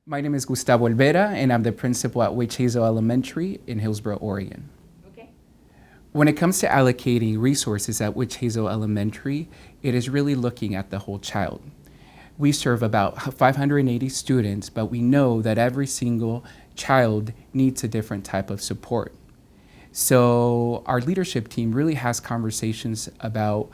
My name is Gustavo Olvera, and I'm the principal at Witch Hazel Elementary in Hillsboro, Oregon. Okay. When it comes to allocating resources at Witch Hazel Elementary, it is really looking at the whole child. We serve about 580 students, but we know that every single child needs a different type of support. So our leadership team really has conversations about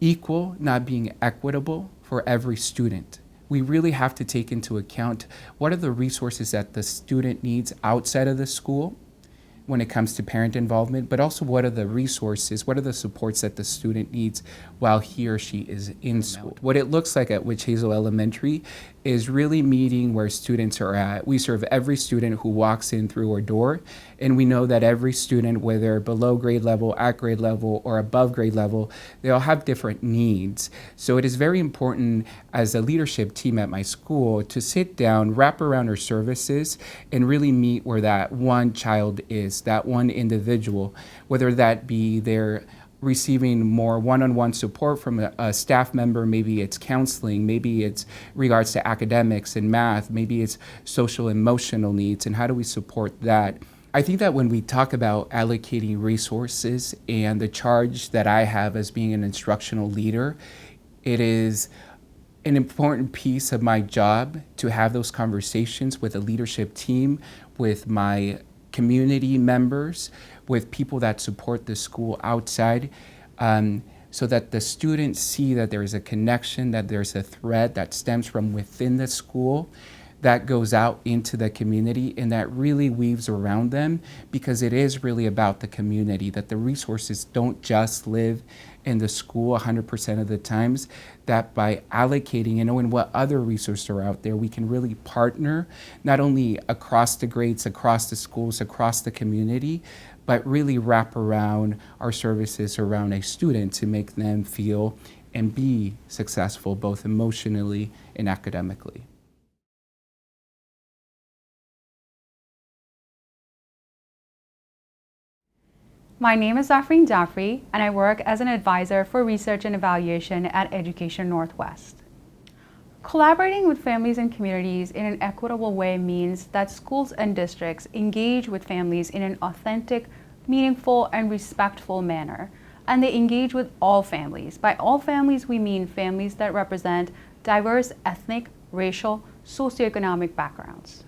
equal not being equitable for every student. We really have to take into account what are the resources that the student needs outside of the school when it comes to parent involvement, but also what are the resources, what are the supports that the student needs while he or she is in school. What it looks like at Witch Hazel Elementary is really meeting where students are at. We serve every student who walks in through our door, and we know that every student, whether below grade level, at grade level, or above grade level, they all have different needs. So it is very important as a leadership team at my school to sit down, wrap around our services, and really meet where that one child is, that one individual, whether that be their receiving more one-on-one support from a staff member, maybe it's counseling, maybe it's regards to academics and math, maybe it's social emotional needs, and how do we support that? I think that when we talk about allocating resources and the charge that I have as being an instructional leader, it is an important piece of my job to have those conversations with the leadership team, with my community members, with people that support the school outside, so that the students see that there is a connection, that there's a thread that stems from within the school that goes out into the community and that really weaves around them, because it is really about the community, that the resources don't just live in the school 100% of the times, that by allocating and knowing what other resources are out there, we can really partner not only across the grades, across the schools, across the community, but really wrap around our services around a student to make them feel and be successful both emotionally and academically. My name is Zafreen Jaffrey, and I work as an advisor for research and evaluation at Education Northwest. Collaborating with families and communities in an equitable way means that schools and districts engage with families in an authentic, meaningful, and respectful manner, and they engage with all families. By all families, we mean families that represent diverse ethnic, racial, socioeconomic backgrounds.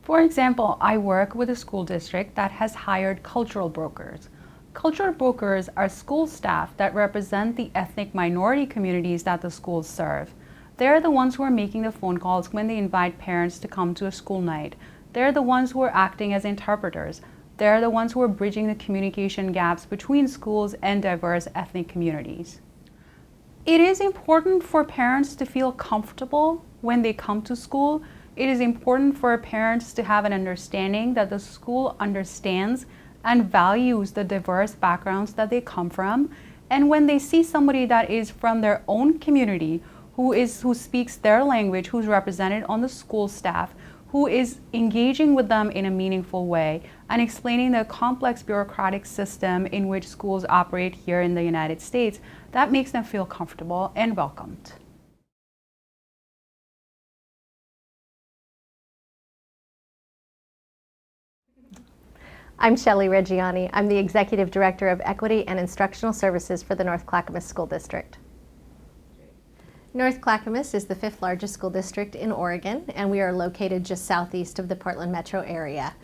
For example, I work with a school district that has hired cultural brokers. Cultural brokers are school staff that represent the ethnic minority communities that the schools serve. They're the ones who are making the phone calls when they invite parents to come to a school night. They're the ones who are acting as interpreters. They're the ones who are bridging the communication gaps between schools and diverse ethnic communities. It is important for parents to feel comfortable when they come to school. It is important for parents to have an understanding that the school understands and values the diverse backgrounds that they come from. And when they see somebody that is from their own community, who speaks their language, who's represented on the school staff, who is engaging with them in a meaningful way and explaining the complex bureaucratic system in which schools operate here in the United States, that makes them feel comfortable and welcomed. I'm Shelley Reggiani. I'm the Executive Director of Equity and Instructional Services for the North Clackamas School District. North Clackamas is the 5th largest school district in Oregon, and we are located just southeast of the Portland metro area.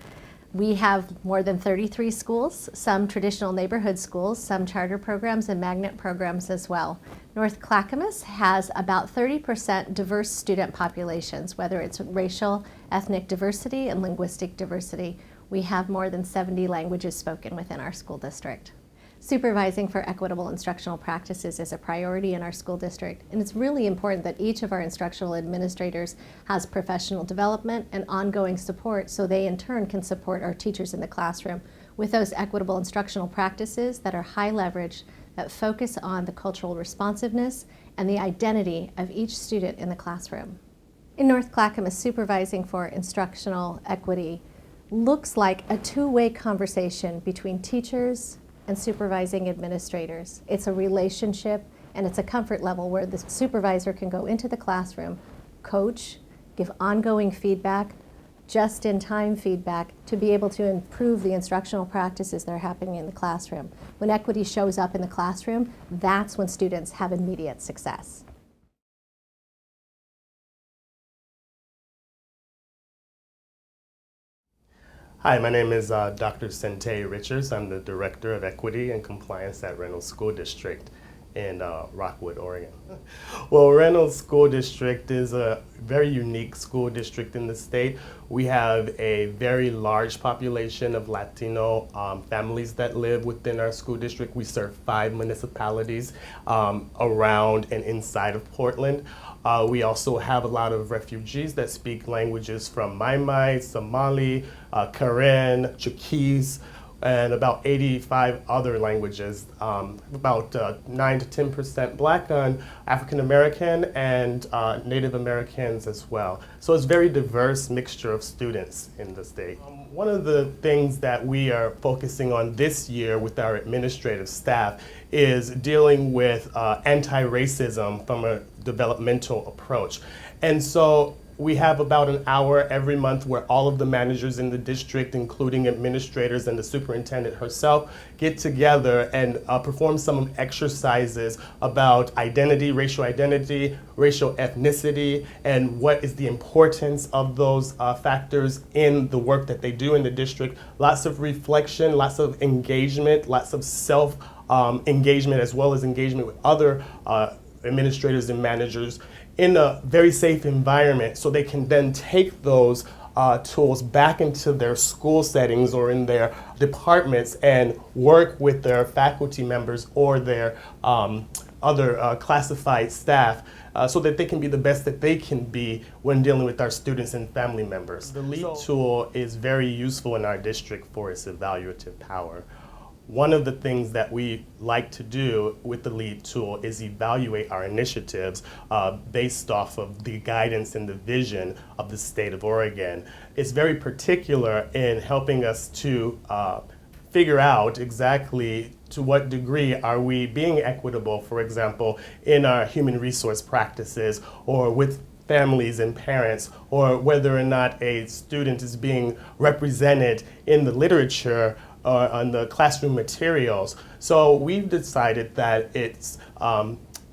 We have more than 33 schools, some traditional neighborhood schools, some charter programs and magnet programs as well. North Clackamas has about 30% diverse student populations, whether it's racial, ethnic diversity, and linguistic diversity. We have more than 70 languages spoken within our school district. Supervising for equitable instructional practices is a priority in our school district, and it's really important that each of our instructional administrators has professional development and ongoing support so they in turn can support our teachers in the classroom with those equitable instructional practices that are high leverage, that focus on the cultural responsiveness and the identity of each student in the classroom. In North Clackamas, supervising for instructional equity looks like a two-way conversation between teachers and supervising administrators. It's a relationship and it's a comfort level where the supervisor can go into the classroom, coach, give ongoing feedback, just-in-time feedback to be able to improve the instructional practices that are happening in the classroom. When equity shows up in the classroom, that's when students have immediate success. Hi, my name is Dr. Sente Richards. I'm the Director of Equity and Compliance at Reynolds School District in Rockwood, Oregon. Well, Reynolds School District is a very unique school district in the state. We have a very large population of Latino families that live within our school district. We serve 5 municipalities around and inside of Portland. We also have a lot of refugees that speak languages from Maimai, Somali, Karen, Chuukese, and about 85 other languages, about 9 to 10% Black on African American and Native Americans as well. So it's a very diverse mixture of students in the state. One of the things that we are focusing on this year with our administrative staff is dealing with anti-racism from a developmental approach. And so we have about an hour every month where all of the managers in the district, including administrators and the superintendent herself, get together and perform some exercises about identity, racial ethnicity, and what is the importance of those factors in the work that they do in the district. Lots of reflection, lots of engagement, lots of self-engagement as well as engagement with other administrators and managers in a very safe environment so they can then take those tools back into their school settings or in their departments and work with their faculty members or their other classified staff so that they can be the best that they can be when dealing with our students and family members. The LEAD tool is very useful in our district for its evaluative power. One of the things that we like to do with the LEAD tool is evaluate our initiatives based off of the guidance and the vision of the state of Oregon. It's very particular in helping us to figure out exactly to what degree are we being equitable, for example, in our human resource practices or with families and parents, or whether or not a student is being represented in the literature on the classroom materials. So we've decided that it's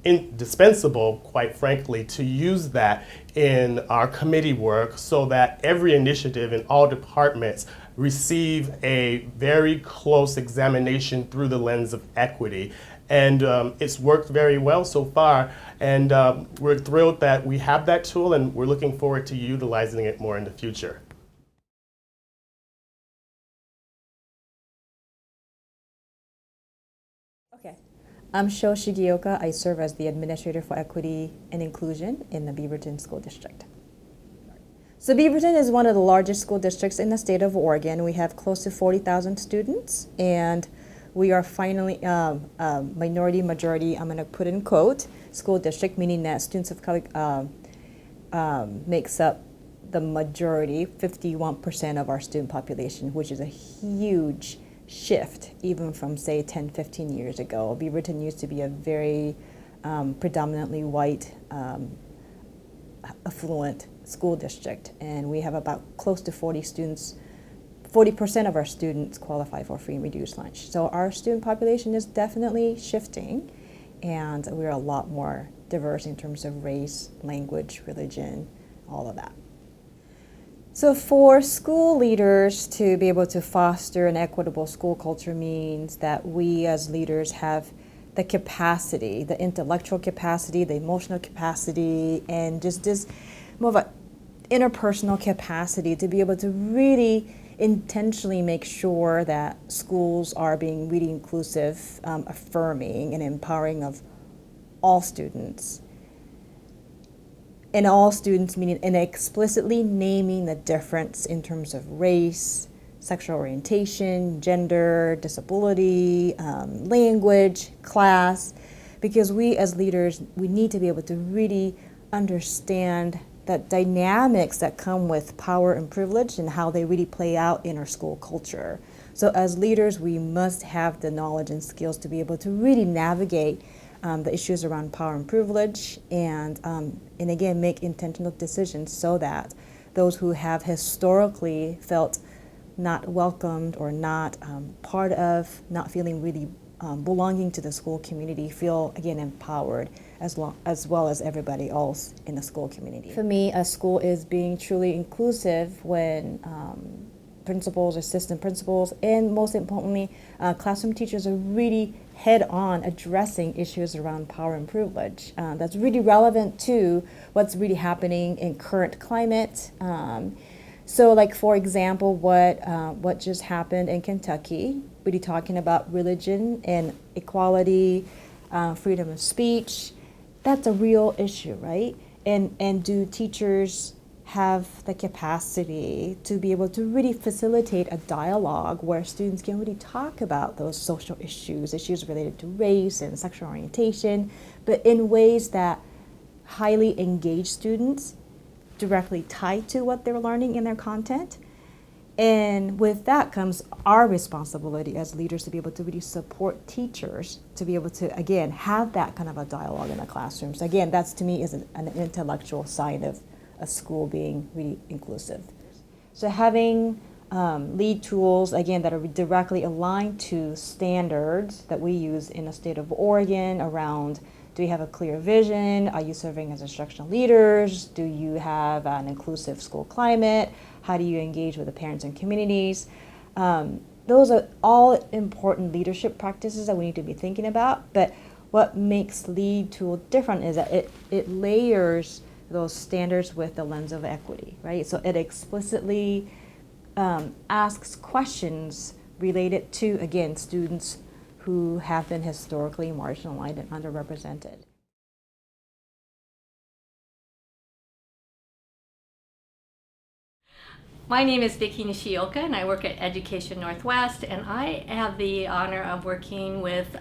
indispensable, quite frankly, to use that in our committee work so that every initiative in all departments receive a very close examination through the lens of equity. And it's worked very well so far, and we're thrilled that we have that tool, and we're looking forward to utilizing it more in the future. Okay. I'm Sho Shigioka. I serve as the Administrator for Equity and Inclusion in the Beaverton School District. So Beaverton is one of the largest school districts in the state of Oregon. We have close to 40,000 students, and we are finally minority majority, I'm going to put in quote, school district, meaning that students of color makes up the majority, 51% of our student population, which is a huge shift even from say 10, 15 years ago. Beaverton used to be a very predominantly white, affluent school district, and we have about close to 40% of our students qualify for free and reduced lunch. So our student population is definitely shifting, and we're a lot more diverse in terms of race, language, religion, all of that. So for school leaders to be able to foster an equitable school culture means that we as leaders have the capacity, the intellectual capacity, the emotional capacity, and just this more of an interpersonal capacity to be able to really intentionally make sure that schools are being really inclusive, affirming, and empowering of all students. And all students, meaning and explicitly naming the difference in terms of race, sexual orientation, gender, disability, language, class, because we as leaders, we need to be able to really understand the dynamics that come with power and privilege and how they really play out in our school culture. So as leaders, we must have the knowledge and skills to be able to really navigate the issues around power and privilege, and again, make intentional decisions so that those who have historically felt not welcomed or not part of, not feeling really belonging to the school community feel, again, empowered as well as everybody else in the school community. For me, a school is being truly inclusive when principals, assistant principals, and most importantly, classroom teachers are really head-on addressing issues around power and privilege. That's really relevant to what's really happening in current climate. So, like, for example, what just happened in Kentucky, really talking about religion and equality, freedom of speech. That's a real issue, right? And do teachers have the capacity to be able to really facilitate a dialogue where students can really talk about those social issues related to race and sexual orientation, but in ways that highly engage students, directly tied to what they're learning in their content. And with that comes our responsibility as leaders to be able to really support teachers to be able to, again, have that kind of a dialogue in the classrooms. Again, that's to me is an intellectual sign of a school being really inclusive. So having lead tools, again, that are directly aligned to standards that we use in the state of Oregon around, do you have a clear vision? Are you serving as instructional leaders? Do you have an inclusive school climate? How do you engage with the parents and communities? Those are all important leadership practices that we need to be thinking about. But what makes Lead Tool different is that it layers those standards with the lens of equity, right? So it explicitly asks questions related to, again, students who have been historically marginalized and underrepresented. My name is Vicki Nishioka, and I work at Education Northwest, and I have the honor of working with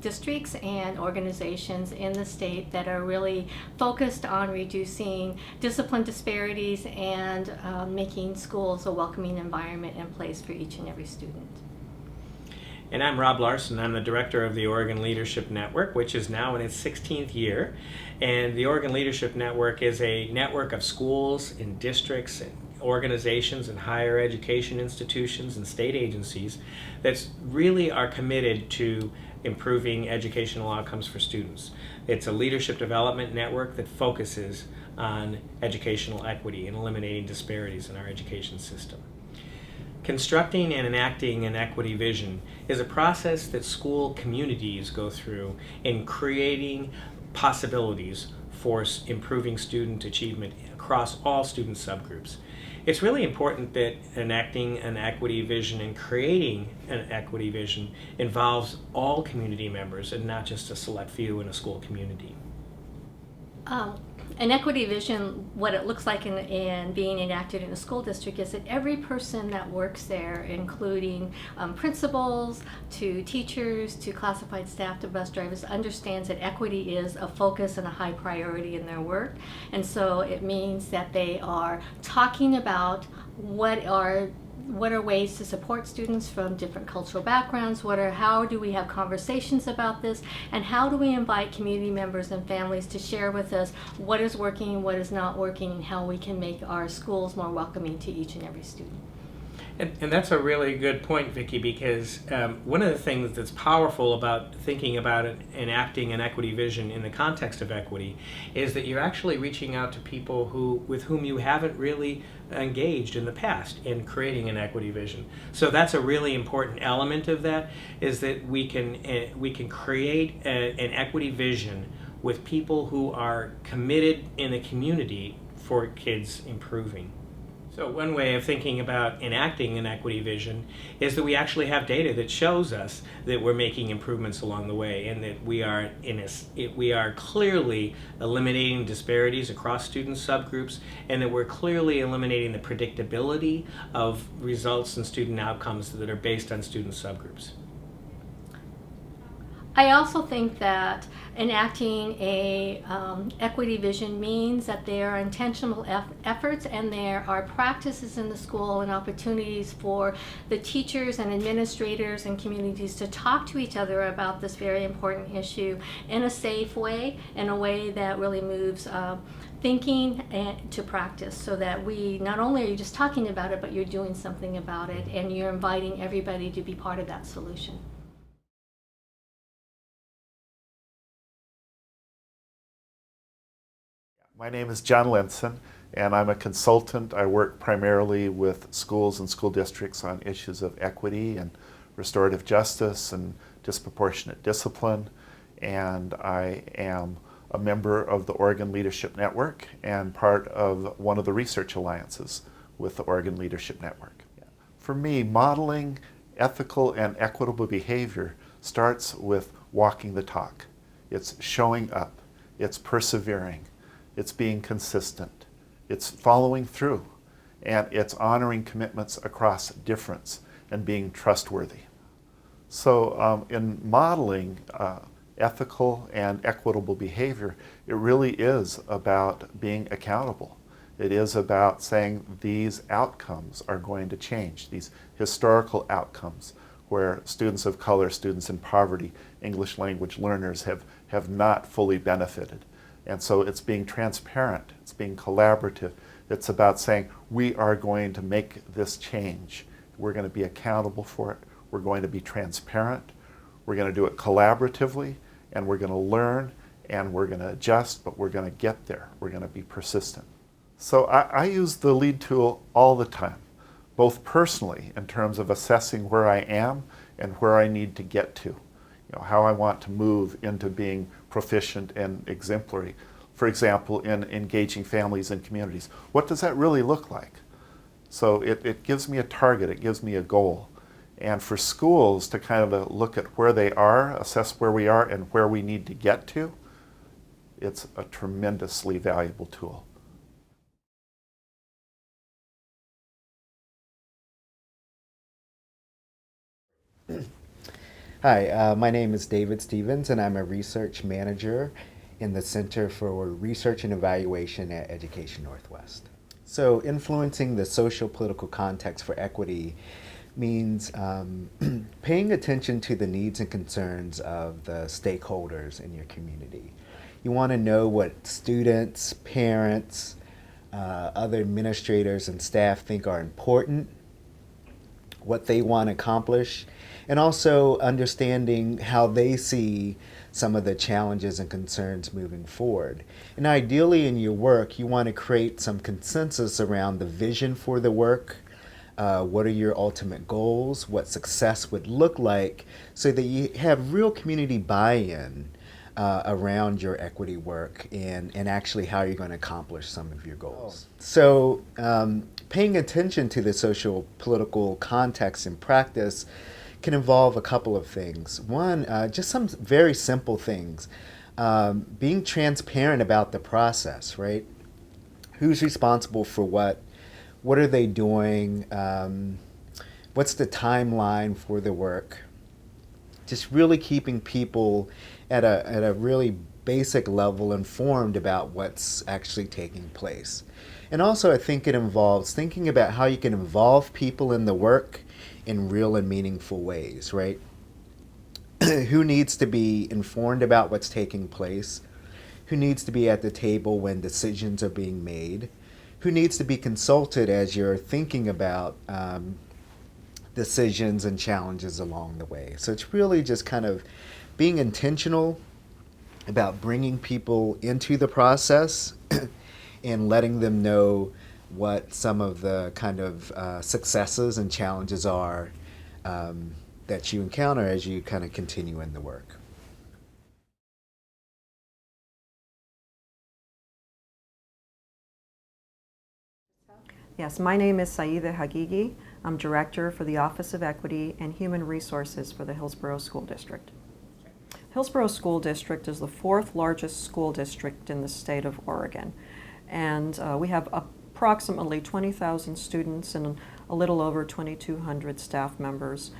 districts and organizations in the state that are really focused on reducing discipline disparities and making schools a welcoming environment and place for each and every student. And I'm Rob Larson. I'm the director of the Oregon Leadership Network, which is now in its 16th year. And the Oregon Leadership Network is a network of schools and districts and organizations and higher education institutions and state agencies that really are committed to improving educational outcomes for students. It's a leadership development network that focuses on educational equity and eliminating disparities in our education system. Constructing and enacting an equity vision is a process that school communities go through in creating possibilities for improving student achievement across all student subgroups. It's really important that enacting an equity vision and creating an equity vision involves all community members and not just a select few in a school community. An equity vision, what it looks like in being enacted in a school district is that every person that works there, including principals, to teachers, to classified staff, to bus drivers, understands that equity is a focus and a high priority in their work. And so it means that they are talking about what are ways to support students from different cultural backgrounds, how do we have conversations about this, and how do we invite community members and families to share with us what is working, what is not working, and how we can make our schools more welcoming to each and every student. And that's a really good point, Vicki, because one of the things that's powerful about thinking about it, enacting an equity vision in the context of equity is that you're actually reaching out to people with whom you haven't really engaged in the past in creating an equity vision. So that's a really important element of that, is that we can create an equity vision with people who are committed in the community for kids improving. So one way of thinking about enacting an equity vision is that we actually have data that shows us that we're making improvements along the way, and that we are clearly eliminating disparities across student subgroups, and that we're clearly eliminating the predictability of results and student outcomes that are based on student subgroups. I also think that enacting a equity vision means that there are intentional efforts and there are practices in the school and opportunities for the teachers and administrators and communities to talk to each other about this very important issue in a safe way, in a way that really moves thinking to practice, so that we not only are you just talking about it, but you're doing something about it and you're inviting everybody to be part of that solution. My name is John Lenson, and I'm a consultant. I work primarily with schools and school districts on issues of equity and restorative justice and disproportionate discipline. And I am a member of the Oregon Leadership Network and part of one of the research alliances with the Oregon Leadership Network. For me, modeling ethical and equitable behavior starts with walking the talk. It's showing up, it's persevering, it's being consistent, it's following through, and it's honoring commitments across difference and being trustworthy. So in modeling ethical and equitable behavior, it really is about being accountable. It is about saying these outcomes are going to change, these historical outcomes where students of color, students in poverty, English language learners have not fully benefited. And so it's being transparent, it's being collaborative. It's about saying we are going to make this change. We're going to be accountable for it. We're going to be transparent. We're going to do it collaboratively, and we're going to learn, and we're going to adjust, but we're going to get there. We're going to be persistent. So I use the LEAD tool all the time, both personally in terms of assessing where I am and where I need to get to. How I want to move into being proficient and exemplary. For example, in engaging families and communities. What does that really look like? So it gives me a target, it gives me a goal. And for schools to kind of look at where they are, assess where we are and where we need to get to, it's a tremendously valuable tool. Hi, my name is David Stevens, and I'm a research manager in the Center for Research and Evaluation at Education Northwest. So influencing the social political context for equity means paying attention to the needs and concerns of the stakeholders in your community. You want to know what students, parents, other administrators and staff think are important, what they want to accomplish, and also understanding how they see some of the challenges and concerns moving forward. And ideally in your work, you want to create some consensus around the vision for the work, what are your ultimate goals, what success would look like, so that you have real community buy-in around your equity work and actually how you're going to accomplish some of your goals. So paying attention to the social political context and practice can involve a couple of things. One, just some very simple things. Being transparent about the process, right? Who's responsible for what? What are they doing? What's the timeline for the work? Just really keeping people at a really basic level informed about what's actually taking place. And also I think it involves thinking about how you can involve people in the work in real and meaningful ways, right? Who needs to be informed about what's taking place? Who needs to be at the table when decisions are being made? Who needs to be consulted as you're thinking about decisions and challenges along the way? So it's really just kind of being intentional about bringing people into the process and letting them know what some of the kind of successes and challenges are that you encounter as you kind of continue in the work. Yes, my name is Saida Hagigi. I'm Director for the Office of Equity and Human Resources for the Hillsborough School District. Hillsborough School District is the 4th largest school district in the state of Oregon. And we have approximately 20,000 students and a little over 2,200 staff members.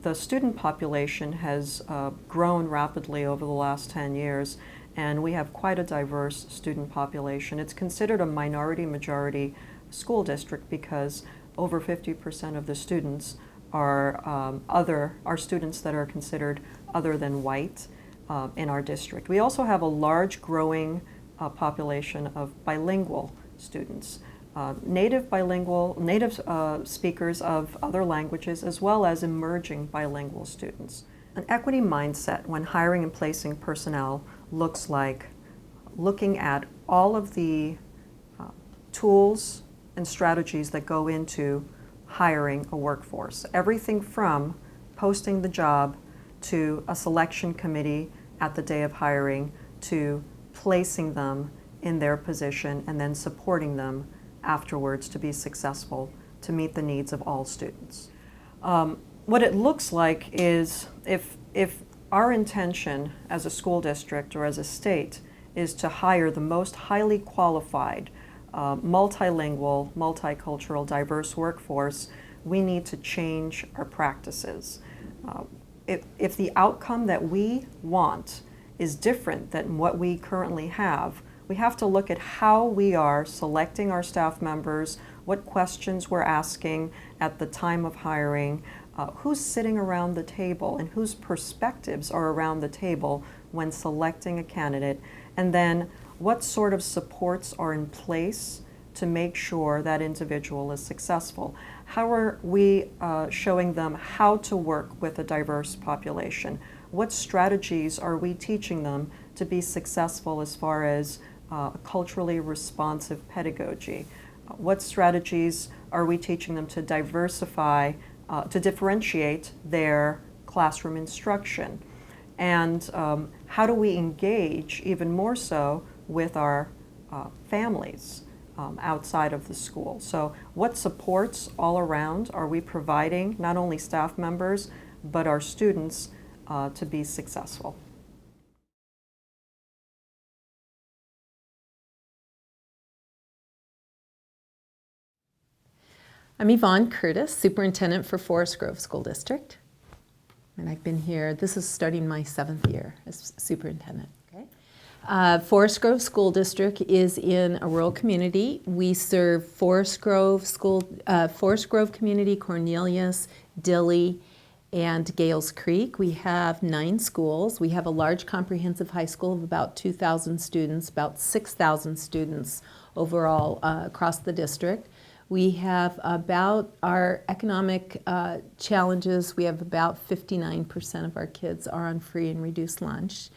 The student population has grown rapidly over the last 10 years, and we have quite a diverse student population. It's considered a minority-majority school district because over 50% of the students are students that are considered other than white in our district. We also have a large growing population of bilingual students, native speakers of other languages, as well as emerging bilingual students. An equity mindset when hiring and placing personnel looks like looking at all of the tools and strategies that go into hiring a workforce. Everything from posting the job to a selection committee at the day of hiring to placing them in their position and then supporting them afterwards to be successful to meet the needs of all students. What it looks like is if our intention as a school district or as a state is to hire the most highly qualified, multilingual, multicultural, diverse workforce, we need to change our practices. If the outcome that we want is different than what we currently have, we have to look at how we are selecting our staff members, what questions we're asking at the time of hiring, who's sitting around the table and whose perspectives are around the table when selecting a candidate, and then what sort of supports are in place to make sure that individual is successful. How are we showing them how to work with a diverse population? What strategies are we teaching them to be successful as far as culturally responsive pedagogy? What strategies are we teaching them to diversify, to differentiate their classroom instruction? And how do we engage even more so with our families outside of the school? So what supports all around are we providing not only staff members but our students to be successful? I'm Yvonne Curtis, Superintendent for Forest Grove School District. And I've been here, this is starting my 7th year as superintendent. Okay. Forest Grove School District is in a rural community. We serve Forest Grove Community, Cornelius, Dilley, and Gales Creek. We have 9 schools. We have a large comprehensive high school of about 2,000 students, about 6,000 students overall across the district. We have about our economic challenges, we have about 59% of our kids are on free and reduced lunch.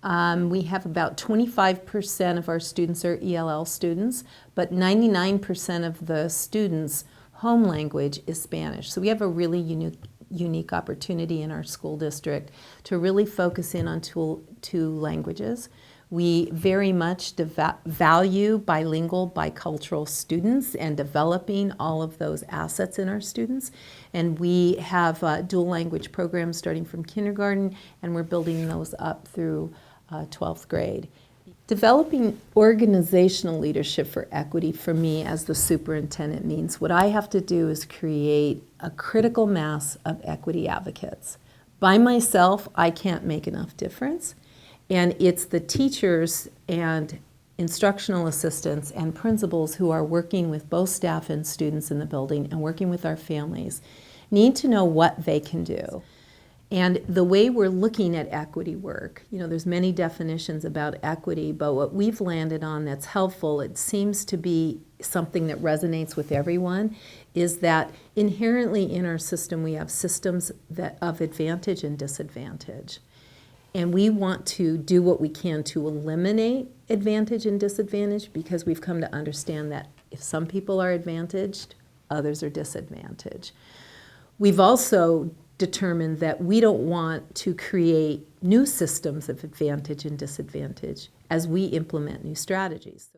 We have about 25% of our students are ELL students, but 99% of the students' home language is Spanish. So we have a really unique opportunity in our school district to really focus in on two languages. We very much value bilingual, bicultural students and developing all of those assets in our students. And we have dual language programs starting from kindergarten, and we're building those up through 12th grade. Developing organizational leadership for equity for me as the superintendent means what I have to do is create a critical mass of equity advocates. By myself, I can't make enough difference. And it's the teachers and instructional assistants and principals who are working with both staff and students in the building and working with our families need to know what they can do. And the way we're looking at equity work, you know, there's many definitions about equity, but what we've landed on that's helpful, it seems to be something that resonates with everyone, is that inherently in our system we have systems of advantage and disadvantage. And we want to do what we can to eliminate advantage and disadvantage because we've come to understand that if some people are advantaged, others are disadvantaged. We've also determined that we don't want to create new systems of advantage and disadvantage as we implement new strategies.